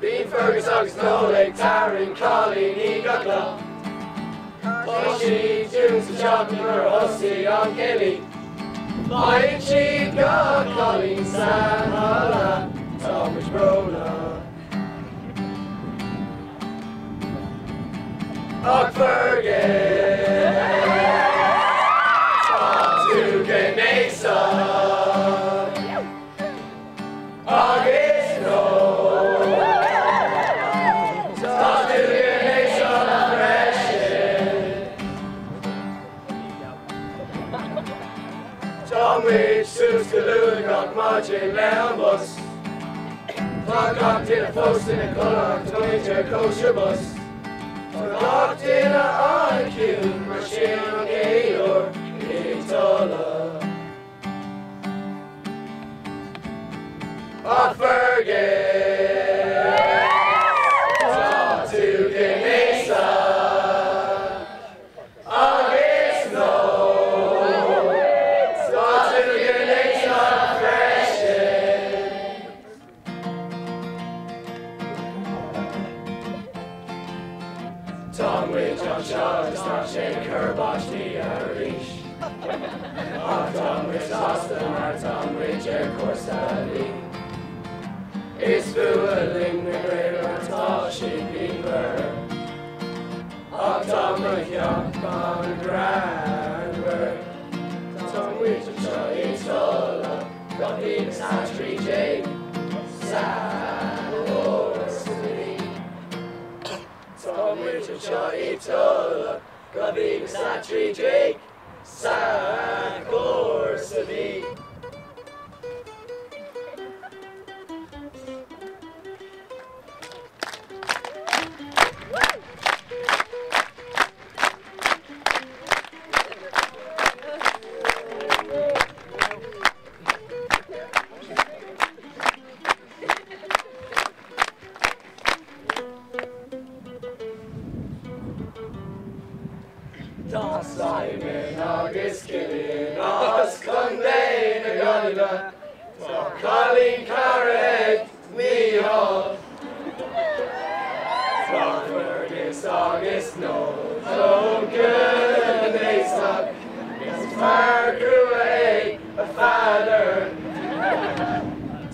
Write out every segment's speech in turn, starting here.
Bhín Fergus agus nólaigh Tarraing Colleen í gacla. Tá siad dús a teach mar thosaí an gilí. Bhain siad go Colleen san hala, Thomas Brona. Ach Fergus, tá tú gnéasa. Which suits the Louis got marching Lambus. Forgot in a post in a color, 20 kosher bus. Forgot in a IQ, machine on Gator, Itola. Ach Fergus, tá tú gnéasa. Tom with John Shaw, start shaking her bosh the Irish. Tom with Austin, Tom with Jericho Sally. It's fooling the greater tall shaking her. Tom with Young on Grand Bird. Tom with John Shaw, it's all up. Got the Santry Jake. Tom with a joy tola, Gabig Santry Jake, San Corsady. Tá Simon agus Killian as Condain a Galila. Tá Colleen Carreg Mihal. Tá Fergus agus no Logan Aesop. It's Farcua a father.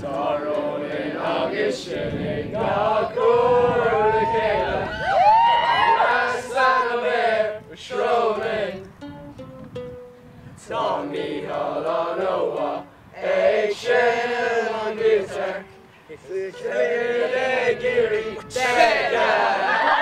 Tá Ronan agus Shilling a Corlicala. Shroman, Tom Mihal on Owa, Shell on Guitar, Giri, Tega.